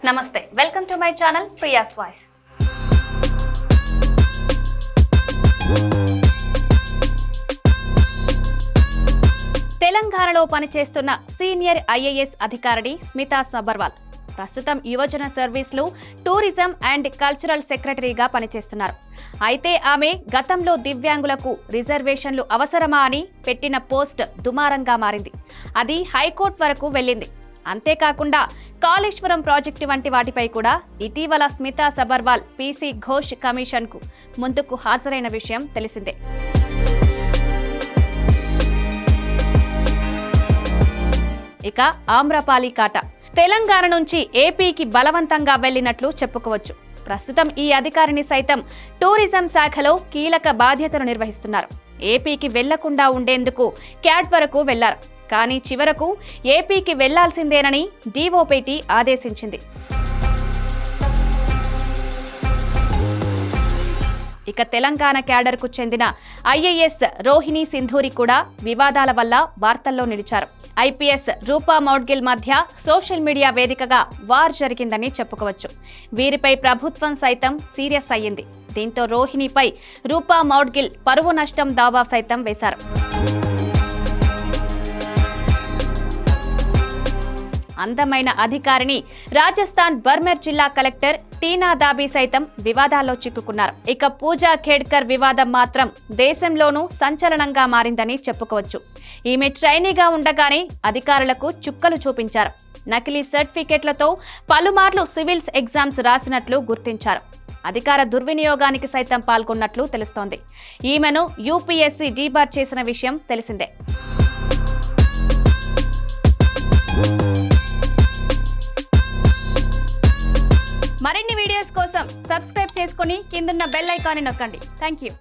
నమస్తే welcome to my channel Priya's voice. తెలంగాణలో పనిచేస్తున్న సీనియర్ ఐఏఎస్ అధికారిని స్మితా సబర్వాల్ ప్రస్తుతం యువజన సర్వీస్లో టూరిజం అండ్ కల్చరల్ సెక్రటరీగా పనిచేస్తున్నారు. అయితే ఆమె గతంలో దివ్యాంగులకు రిజర్వేషన్లు అవసరమా అని పెట్టిన పోస్ట్ దుమారంగా మారింది. అది హైకోర్టు వరకు వెళ్ళింది. అంతేకాకుండా కాళేశ్వరం ప్రాజెక్టు వంటి వాటిపై కూడా ఇటీవల స్మితా సబర్వాల్ పీసీ ఘోష్ కమిషన్కు ముందుకు హాజరైన విషయం తెలిసిందే. ఇక ఆమ్రపాలి కాటా తెలంగాణ నుంచి ఏపీకి బలవంతంగా వెళ్లినట్లు చెప్పుకోవచ్చు. ప్రస్తుతం ఈ అధికారిని సైతం టూరిజం శాఖలో కీలక బాధ్యతలు నిర్వహిస్తున్నారు. ఏపీకి వెళ్లకుండా ఉండేందుకు క్యాట్ వరకు వెళ్లారు. కానీ చివరకు ఏపీకి వెళ్లాల్సిందేనని డీఓపీటీ ఆదేశించింది. ఇక తెలంగాణ క్యాడర్కు చెందిన ఐఏఎస్ రోహిణి సింధూరి కూడా వివాదాల వల్ల వార్తల్లో నిలిచారు. ఐపీఎస్ రూపా మౌడ్గిల్ మధ్య సోషల్ మీడియా వేదికగా వార్ జరిగిందని చెప్పుకోవచ్చు. వీరిపై ప్రభుత్వం సైతం సీరియస్ అయ్యింది. దీంతో రోహిణిపై రూపా మౌడ్గిల్ పరువు నష్టం దావా సైతం వేశారు. అందమైన అధికారిని రాజస్థాన్ బర్మెర్ జిల్లా కలెక్టర్ టీనా దాబీ సైతం వివాదాల్లో చిక్కుకున్నారు. ఇక పూజా ఖేడ్కర్ వివాదం మాత్రం దేశంలోనూ సంచలనంగా మారిందని చెప్పుకోవచ్చు. ఈమె ట్రైనీగా ఉండగానే అధికారులకు చుక్కలు చూపించారు. నకిలీ సర్టిఫికెట్లతో పలుమార్లు సివిల్స్ ఎగ్జామ్స్ రాసినట్లు గుర్తించారు. అధికార దుర్వినియోగానికి సైతం పాల్గొన్నట్లు తెలుస్తోంది. ఈమెను యూపీఎస్సీ డీబార్ చేసిన విషయం తెలిసిందే. మరిన్ని వీడియోస్ కోసం సబ్స్క్రైబ్ చేసుకుని కిందున్న బెల్ ఐకాన్ని నొక్కండి. Thank you.